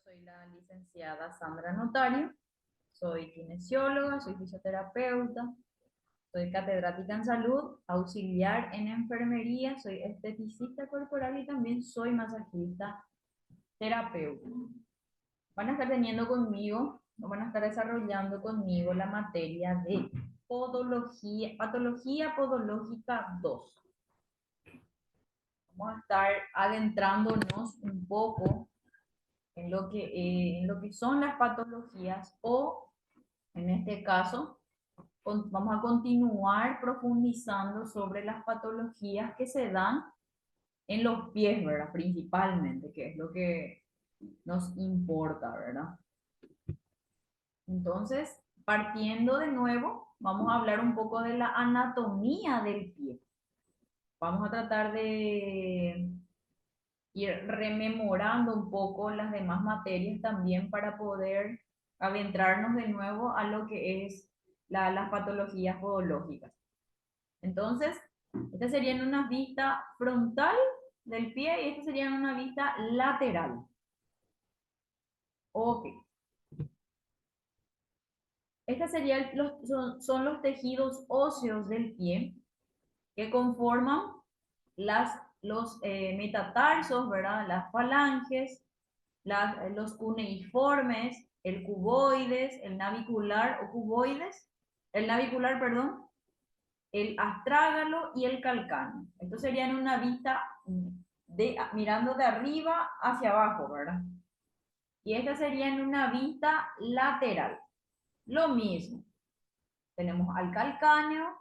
Soy la licenciada Sandra Notario, soy kinesióloga, soy fisioterapeuta, soy catedrática en salud, auxiliar en enfermería, soy esteticista corporal y también soy masajista terapeuta. Van a estar teniendo conmigo, van a estar desarrollando conmigo la materia de podología, patología podológica 2. Vamos a estar adentrándonos un poco en lo que son las patologías o, en este caso, vamos a continuar profundizando sobre las patologías que se dan en los pies, ¿verdad? Principalmente, que es lo que nos importa, ¿verdad? Entonces, partiendo de nuevo, vamos a hablar un poco de la anatomía del pie. Vamos a tratar de ir rememorando un poco las demás materias también para poder adentrarnos de nuevo a lo que es las patologías podológicas. Entonces, esta sería en una vista frontal del pie y esta sería en una vista lateral. Ok. Estos serían son los tejidos óseos del pie que conforman los metatarsos, ¿verdad? Las falanges, los cuneiformes, el cuboides, el navicular o cuboides, el navicular, perdón, el astrágalo y el calcáneo. Esto sería en una vista mirando de arriba hacia abajo, ¿verdad? Y esta sería en una vista lateral. Lo mismo. Tenemos al calcáneo,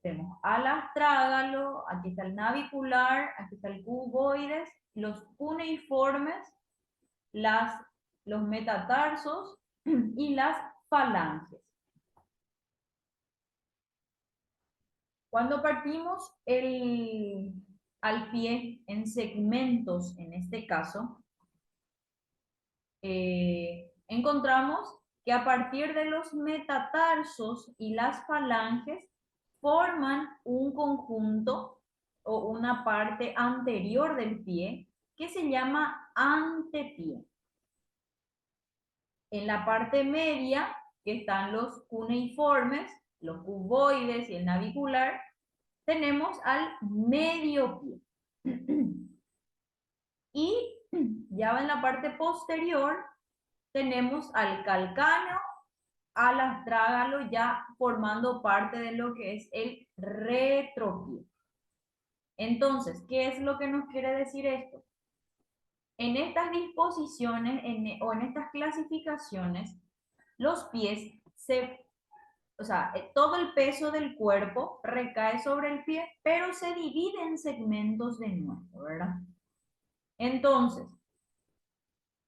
tenemos al astrágalo, aquí está el navicular, aquí está el cuboides, los cuneiformes, los metatarsos y las falanges. Cuando partimos al pie en segmentos, en este caso, encontramos que a partir de los metatarsos y las falanges forman un conjunto o una parte anterior del pie que se llama antepié. En la parte media, que están los cuneiformes, los cuboides y el navicular, tenemos al medio pie. Y ya en la parte posterior tenemos al calcáneo, al astrágalo, ya formando parte de lo que es el retropié. Entonces, ¿qué es lo que nos quiere decir esto? En estas disposiciones o en estas clasificaciones, los pies o sea, todo el peso del cuerpo recae sobre el pie, pero se divide en segmentos de nuevo, ¿verdad? Entonces,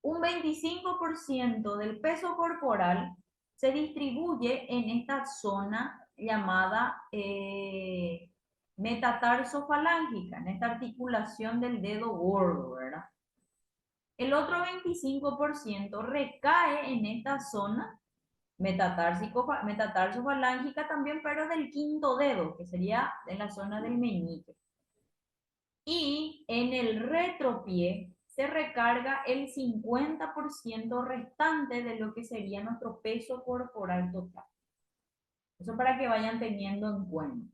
un 25% del peso corporal se distribuye en esta zona llamada metatarsofalángica, en esta articulación del dedo gordo, ¿verdad? El otro 25% recae en esta zona metatarsofalángica también, pero del quinto dedo, que sería en la zona del meñique. Y en el retropié se recarga el 50% restante de lo que sería nuestro peso corporal total. Eso para que vayan teniendo en cuenta.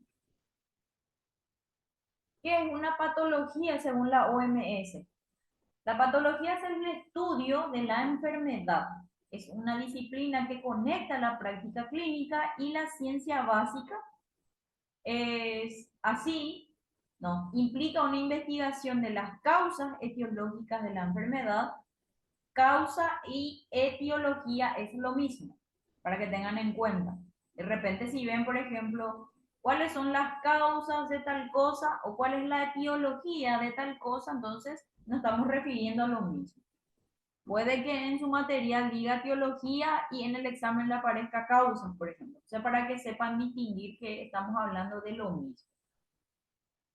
¿Qué es una patología según la OMS? La patología es el estudio de la enfermedad. Es una disciplina que conecta la práctica clínica y la ciencia básica. Es así, ¿no? Implica una investigación de las causas etiológicas de la enfermedad. Causa y etiología es lo mismo, para que tengan en cuenta. De repente si ven, por ejemplo, cuáles son las causas de tal cosa o cuál es la etiología de tal cosa, entonces nos estamos refiriendo a lo mismo. Puede que en su material diga etiología y en el examen le aparezca causas, por ejemplo. O sea, para que sepan distinguir que estamos hablando de lo mismo.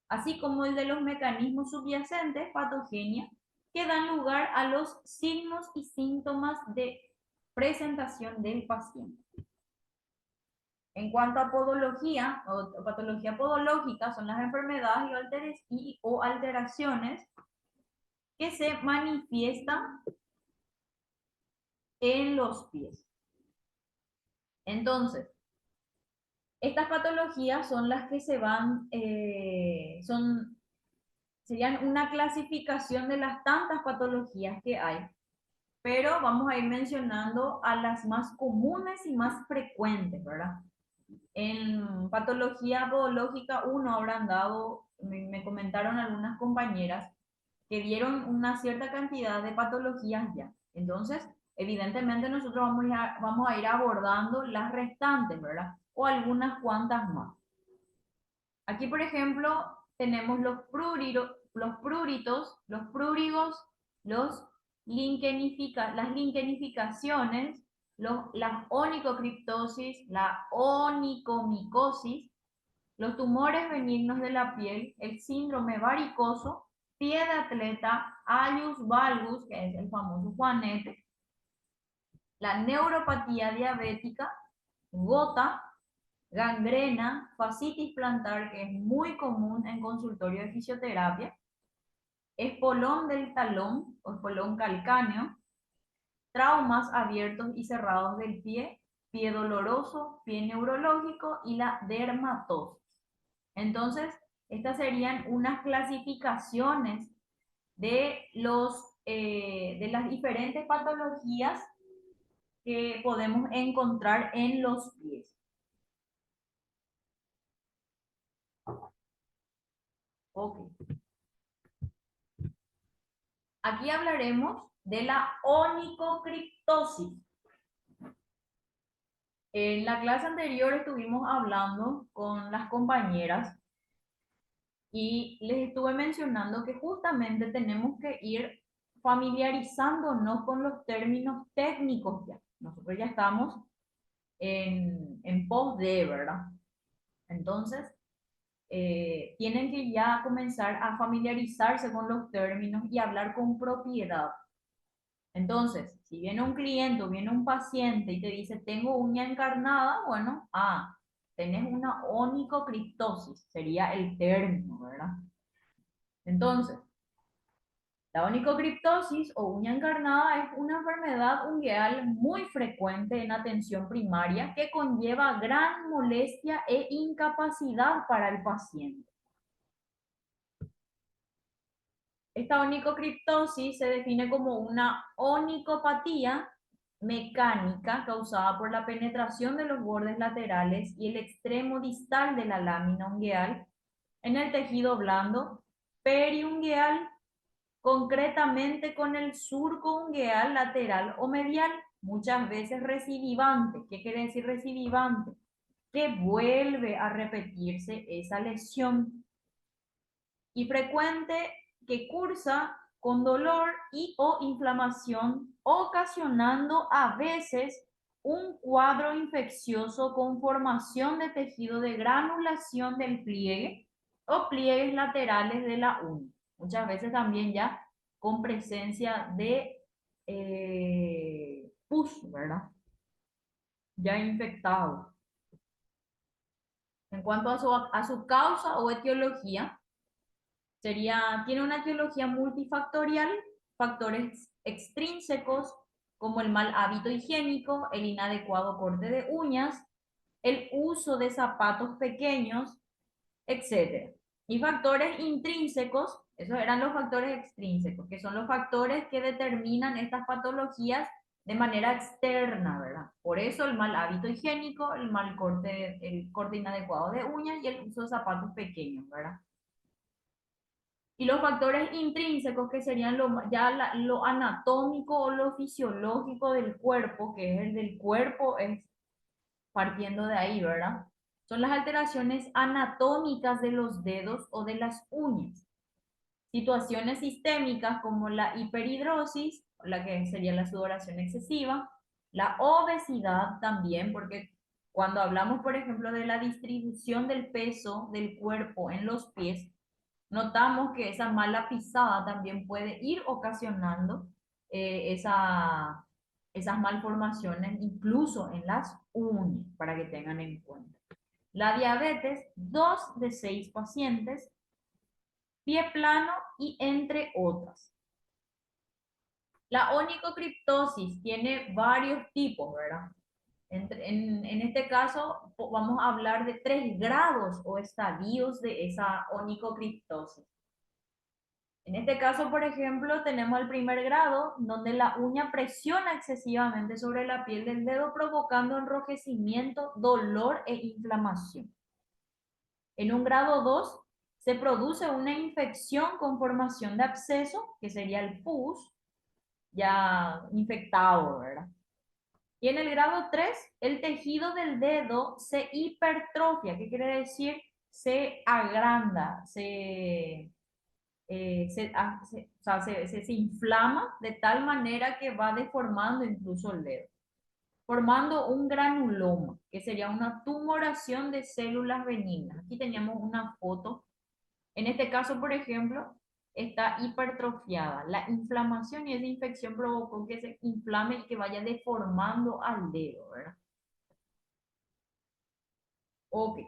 Así como el de los mecanismos subyacentes, patogenia, que dan lugar a los signos y síntomas de presentación del paciente. En cuanto a podología o patología podológica, son las enfermedades o alteraciones que se manifiestan en los pies. Entonces, estas patologías son las que se van, serían una clasificación de las tantas patologías que hay, pero vamos a ir mencionando a las más comunes y más frecuentes, ¿verdad? En patología podológica 1 habrán dado, me comentaron algunas compañeras que dieron una cierta cantidad de patologías ya. Entonces, evidentemente nosotros vamos a ir abordando las restantes, ¿verdad? O algunas cuantas más. Aquí, por ejemplo, tenemos los pruritos, los prurigos, las linkenificaciones, las onicocriptosis, la onicomicosis, los tumores benignos de la piel, el síndrome varicoso, pie de atleta, hallux valgus, que es el famoso juanete, la neuropatía diabética, gota, gangrena, fascitis plantar, que es muy común en consultorio de fisioterapia, espolón del talón o espolón calcáneo, traumas abiertos y cerrados del pie doloroso, pie neurológico y la dermatosis. Entonces, estas serían unas clasificaciones de de las diferentes patologías que podemos encontrar en los pies. Ok. Aquí hablaremos de la onicocriptosis. En la clase anterior estuvimos hablando con las compañeras y les estuve mencionando que justamente tenemos que ir familiarizándonos con los términos técnicos ya. Nosotros ya estamos en pos de, ¿verdad? Entonces, tienen que ya comenzar a familiarizarse con los términos y hablar con propiedad. Entonces, si viene un cliente o viene un paciente y te dice, tengo uña encarnada, bueno, tenés una onicocriptosis, sería el término, ¿verdad? Entonces, la onicocriptosis o uña encarnada es una enfermedad ungueal muy frecuente en atención primaria que conlleva gran molestia e incapacidad para el paciente. Esta onicocriptosis se define como una onicopatía mecánica causada por la penetración de los bordes laterales y el extremo distal de la lámina ungueal en el tejido blando periungueal, concretamente con el surco ungueal lateral o medial, muchas veces recidivante. ¿Qué quiere decir recidivante? Que vuelve a repetirse esa lesión. Y frecuente que cursa con dolor y o inflamación, ocasionando a veces un cuadro infeccioso con formación de tejido de granulación del pliegue o pliegues laterales de la uña. Muchas veces también ya con presencia de pus, ¿verdad? Ya infectado. En cuanto a su causa o etiología, tiene una etiología multifactorial, factores extrínsecos como el mal hábito higiénico, el inadecuado corte de uñas, el uso de zapatos pequeños, etc. Y factores intrínsecos, esos eran los factores extrínsecos, que son los factores que determinan estas patologías de manera externa, ¿verdad? Por eso el mal hábito higiénico, el corte inadecuado de uñas y el uso de zapatos pequeños, ¿verdad? Y los factores intrínsecos, que serían lo anatómico o lo fisiológico del cuerpo, que es el del cuerpo, es partiendo de ahí, ¿verdad? Son las alteraciones anatómicas de los dedos o de las uñas. Situaciones sistémicas como la hiperhidrosis, la que sería la sudoración excesiva, la obesidad también, porque cuando hablamos, por ejemplo, de la distribución del peso del cuerpo en los pies, notamos que esa mala pisada también puede ir ocasionando esas malformaciones, incluso en las uñas, para que tengan en cuenta. La diabetes, 2 de 6 pacientes, pie plano y entre otras. La onicocriptosis tiene varios tipos, ¿verdad? En este caso vamos a hablar de 3 grados o estadios de esa onicocriptosis. En este caso, por ejemplo, tenemos el primer grado, donde la uña presiona excesivamente sobre la piel del dedo, provocando enrojecimiento, dolor e inflamación. En un grado 2 se produce una infección con formación de absceso, que sería el pus, ya infectado, ¿verdad? Y en el grado 3, el tejido del dedo se hipertrofia. ¿Qué quiere decir? Se agranda, o sea, se inflama de tal manera que va deformando incluso el dedo, formando un granuloma, que sería una tumoración de células benignas. Aquí teníamos una foto. En este caso, por ejemplo, está hipertrofiada. La inflamación y esa infección provocó que se inflame y que vaya deformando al dedo, ¿verdad? Ok.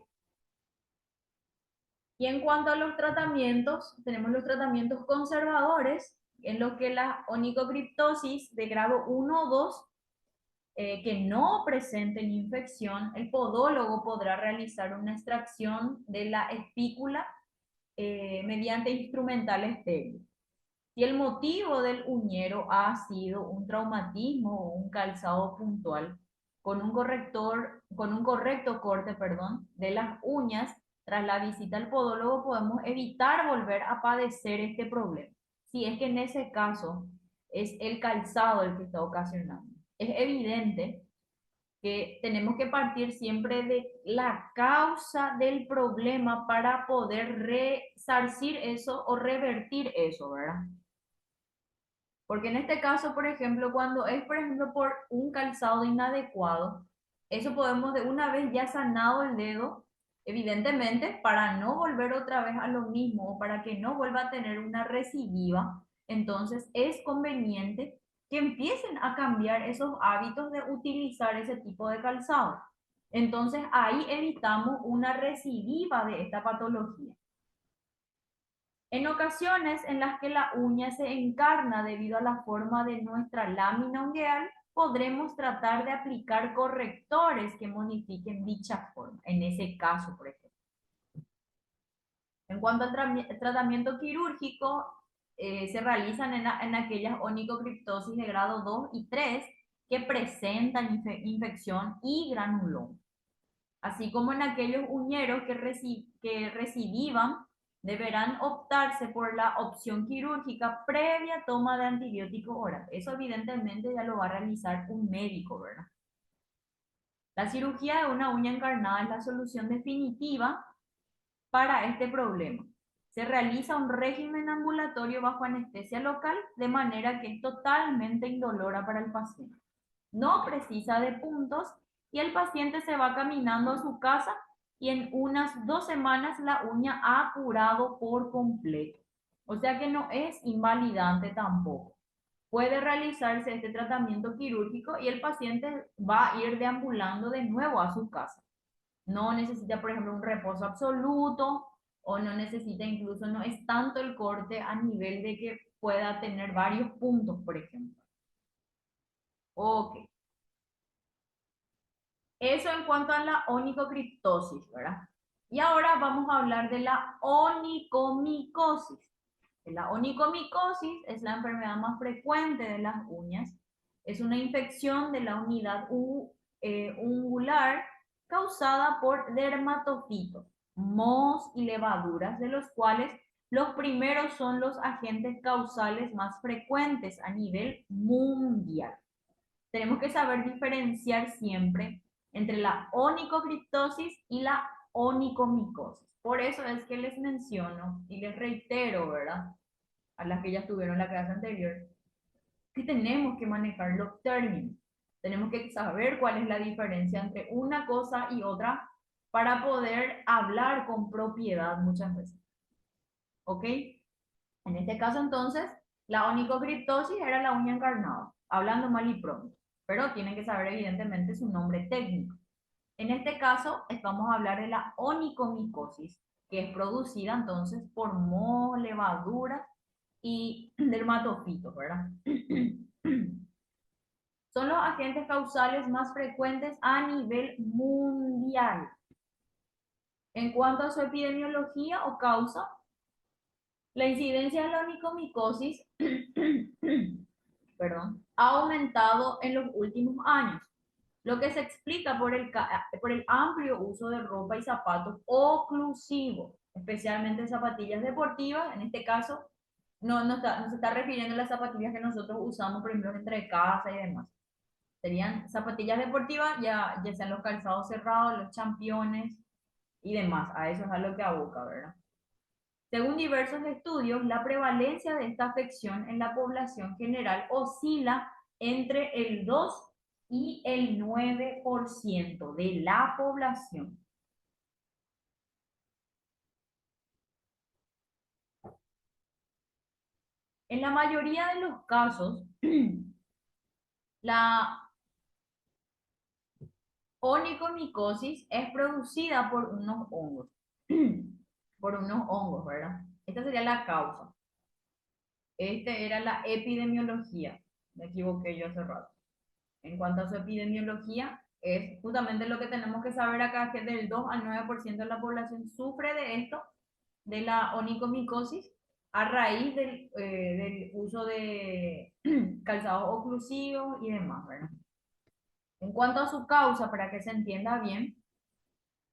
Y en cuanto a los tratamientos, tenemos los tratamientos conservadores, en los que la onicocriptosis de grado 1 o 2, que no presenten infección, el podólogo podrá realizar una extracción de la espícula mediante instrumental estéril. Si el motivo del uñero ha sido un traumatismo o un calzado puntual, con un correcto corte, perdón, de las uñas, tras la visita al podólogo podemos evitar volver a padecer este problema. Si es que en ese caso es el calzado el que está ocasionando. Es evidente que tenemos que partir siempre de la causa del problema para poder resarcir eso o revertir eso, ¿verdad? Porque en este caso, por ejemplo, cuando es, por ejemplo, por un calzado inadecuado, eso podemos de una vez ya sanado el dedo, evidentemente, para no volver otra vez a lo mismo o para que no vuelva a tener una recidiva, entonces es conveniente que empiecen a cambiar esos hábitos de utilizar ese tipo de calzado. Entonces ahí evitamos una recidiva de esta patología. En ocasiones en las que la uña se encarna debido a la forma de nuestra lámina ungueal, podremos tratar de aplicar correctores que modifiquen dicha forma, en ese caso, por ejemplo. En cuanto al tratamiento quirúrgico, se realizan en aquellas onicocriptosis de grado 2 y 3 que presentan infección y granuloma, así como en aquellos uñeros que recidivan, deberán optarse por la opción quirúrgica previa toma de antibiótico oral. Eso evidentemente ya lo va a realizar un médico, ¿verdad? La cirugía de una uña encarnada es la solución definitiva para este problema. Se realiza un régimen ambulatorio bajo anestesia local de manera que es totalmente indolora para el paciente. No precisa de puntos y el paciente se va caminando a su casa y en unas 2 semanas la uña ha curado por completo. O sea que no es invalidante tampoco. Puede realizarse este tratamiento quirúrgico y el paciente va a ir deambulando de nuevo a su casa. No necesita, por ejemplo, un reposo absoluto o no necesita, incluso no es tanto el corte a nivel de que pueda tener varios puntos, por ejemplo. Ok. Eso en cuanto a la onicocriptosis, ¿verdad? Y ahora vamos a hablar de la onicomicosis. La onicomicosis es la enfermedad más frecuente de las uñas. Es una infección de la unidad ungular causada por dermatofitos, mohos y levaduras, de los cuales los primeros son los agentes causales más frecuentes a nivel mundial. Tenemos que saber diferenciar siempre entre la onicocriptosis y la onicomicosis. Por eso es que les menciono y les reitero, ¿verdad? A las que ya estuvieron en la clase anterior, que tenemos que manejar los términos. Tenemos que saber cuál es la diferencia entre una cosa y otra para poder hablar con propiedad muchas veces. ¿Ok? En este caso entonces, la onicocriptosis era la uña encarnada, hablando mal y pronto, pero tienen que saber evidentemente su nombre técnico. En este caso, vamos a hablar de la onicomicosis, que es producida entonces por mohos, levaduras y dermatofitos, ¿verdad? Son los agentes causales más frecuentes a nivel mundial. En cuanto a su epidemiología o causa, la incidencia de la onicomicosis perdón, ha aumentado en los últimos años, lo que se explica por el amplio uso de ropa y zapatos oclusivos, especialmente zapatillas deportivas. En este caso, no se está refiriendo a las zapatillas que nosotros usamos, por ejemplo, entre casa y demás. Serían zapatillas deportivas, ya sean los calzados cerrados, los championes y demás. A eso es a lo que aboca, ¿verdad? Según diversos estudios, la prevalencia de esta afección en la población general oscila entre el 2 y el 9% de la población. En la mayoría de los casos, la onicomicosis es producida por unos hongos. Por unos hongos, ¿verdad? Esta sería la causa. Este era la epidemiología. Me equivoqué yo hace rato. En cuanto a su epidemiología, es justamente lo que tenemos que saber acá, que del 2 al 9% de la población sufre de esto, de la onicomicosis, a raíz del uso de calzados oclusivos y demás, ¿verdad? En cuanto a su causa, para que se entienda bien,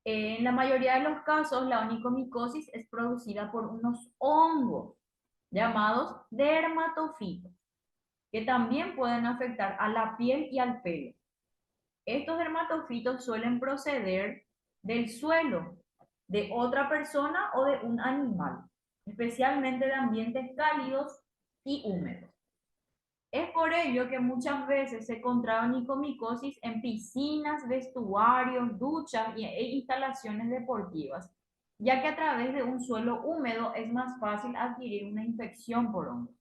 en la mayoría de los casos, la onicomicosis es producida por unos hongos llamados dermatofitos, que también pueden afectar a la piel y al pelo. Estos dermatofitos suelen proceder del suelo, de otra persona o de un animal, especialmente de ambientes cálidos y húmedos. Es por ello que muchas veces se contrae onicomicosis en piscinas, vestuarios, duchas e instalaciones deportivas, ya que a través de un suelo húmedo es más fácil adquirir una infección por hongos.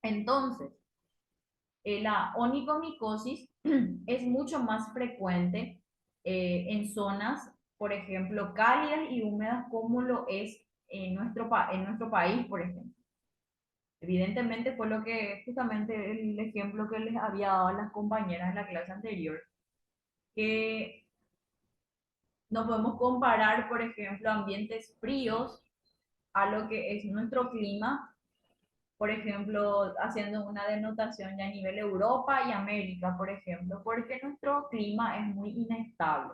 Entonces, la onicomicosis es mucho más frecuente en zonas, por ejemplo, cálidas y húmedas como lo es en nuestro país, por ejemplo. Evidentemente fue lo que, justamente el ejemplo que les había dado a las compañeras en la clase anterior, que no podemos comparar, por ejemplo, ambientes fríos a lo que es nuestro clima, por ejemplo, haciendo una denotación ya a nivel Europa y América, por ejemplo, porque nuestro clima es muy inestable.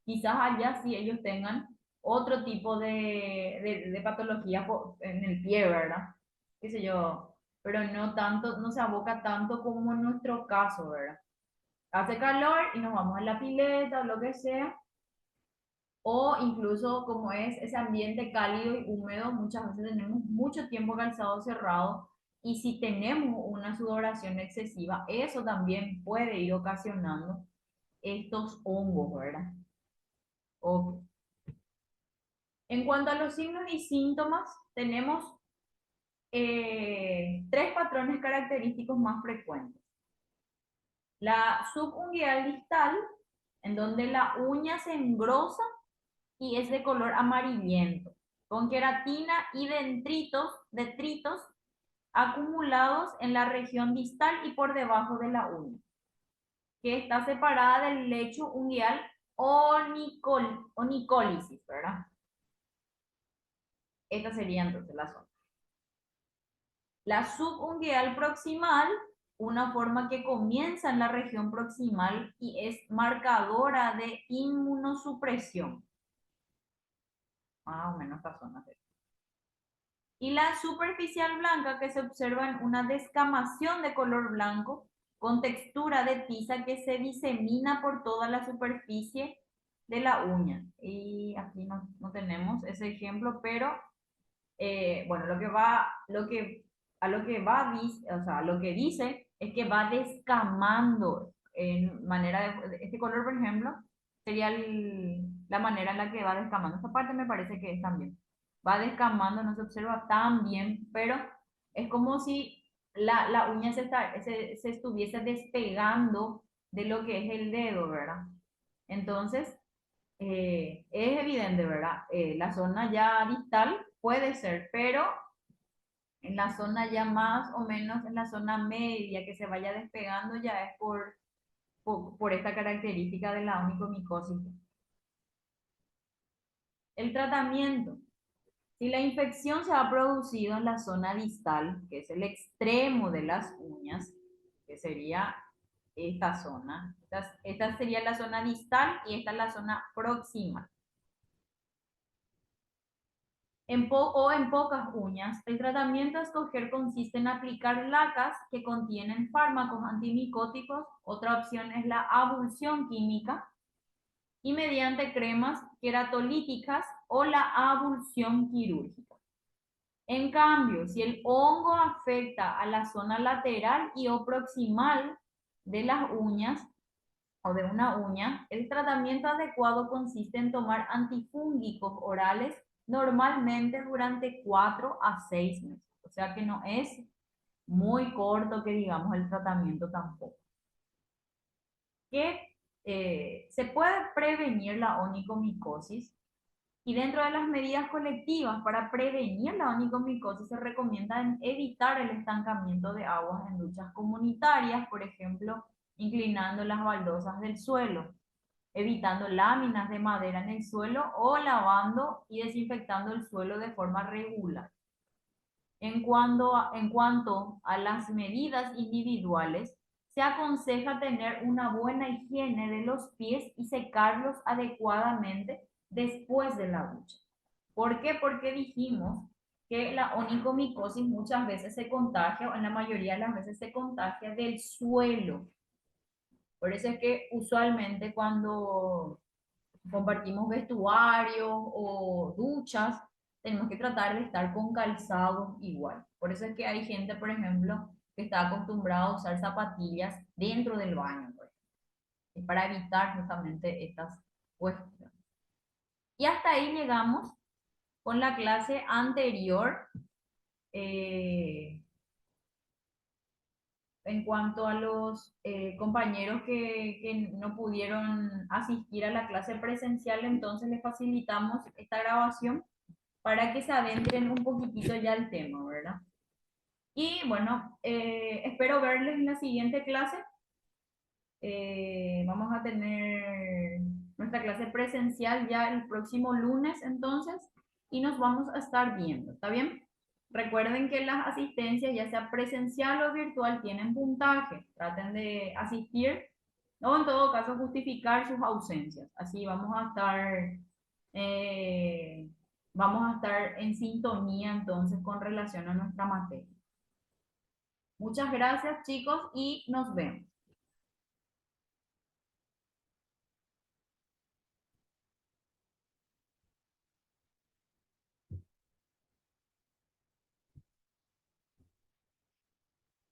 Quizás allá sí ellos tengan otro tipo de patología en el pie, ¿verdad? Qué sé yo, pero no tanto, no se aboca tanto como en nuestro caso, ¿verdad? Hace calor y nos vamos a la pileta o lo que sea, o incluso como es ese ambiente cálido y húmedo, muchas veces tenemos mucho tiempo calzado cerrado y si tenemos una sudoración excesiva, eso también puede ir ocasionando estos hongos, ¿verdad? Ok. En cuanto a los signos y síntomas, tenemos tres patrones característicos más frecuentes. La subungueal distal, en donde la uña se engrosa y es de color amarillento, con queratina y detritos acumulados en la región distal y por debajo de la uña, que está separada del lecho ungueal onicólisis, ¿verdad? Esta sería entonces la zona. La subungueal proximal, una forma que comienza en la región proximal y es marcadora de inmunosupresión. Más o menos esta zona. Y la superficial blanca, que se observa en una descamación de color blanco con textura de tiza que se disemina por toda la superficie de la uña. Y aquí no tenemos ese ejemplo, pero bueno, o sea, lo que dice es que va descamando en manera de, este color, por ejemplo, sería la manera en la que va descamando. Esta parte me parece que es también. Va descamando, no se observa tan bien, pero es como si la uña se estuviese despegando de lo que es el dedo, ¿verdad? Entonces, es evidente, ¿verdad? La zona ya distal puede ser, pero En la zona ya más o menos, en la zona media que se vaya despegando ya es por esta característica de la onicomicosis. El tratamiento. Si la infección se ha producido en la zona distal, que es el extremo de las uñas, que sería esta zona, esta sería la zona distal y esta es la zona próxima. O en pocas uñas, el tratamiento a escoger consiste en aplicar lacas que contienen fármacos antimicóticos. Otra opción es la abulsión química y mediante cremas queratolíticas o la abulsión quirúrgica. En cambio, si el hongo afecta a la zona lateral y o proximal de las uñas o de una uña, el tratamiento adecuado consiste en tomar antifúngicos orales normalmente durante 4 a 6 meses. O sea que no es muy corto que digamos el tratamiento tampoco. Que se puede prevenir la onicomicosis y dentro de las medidas colectivas para prevenir la onicomicosis se recomienda evitar el estancamiento de aguas en duchas comunitarias, por ejemplo, inclinando las baldosas del suelo, evitando láminas de madera en el suelo o lavando y desinfectando el suelo de forma regular. En cuanto a las medidas individuales, se aconseja tener una buena higiene de los pies y secarlos adecuadamente después de la ducha. ¿Por qué? Porque dijimos que la onicomicosis muchas veces se contagia, o en la mayoría de las veces se contagia del suelo. Por eso es que usualmente cuando compartimos vestuarios o duchas, tenemos que tratar de estar con calzado igual. Por eso es que hay gente, por ejemplo, que está acostumbrada a usar zapatillas dentro del baño, pues. Es para evitar justamente estas cuestiones. Y hasta ahí llegamos con la clase anterior. Eh, en cuanto a los compañeros que no pudieron asistir a la clase presencial, entonces les facilitamos esta grabación para que se adentren un poquitito ya al tema, ¿verdad? Y bueno, espero verles en la siguiente clase. Vamos a tener nuestra clase presencial ya el próximo lunes entonces y nos vamos a estar viendo, ¿está bien? Recuerden que las asistencias, ya sea presencial o virtual, tienen puntaje. Traten de asistir o en todo caso justificar sus ausencias. Así eh, vamos a estar en sintonía entonces con relación a nuestra materia. Muchas gracias chicos y nos vemos.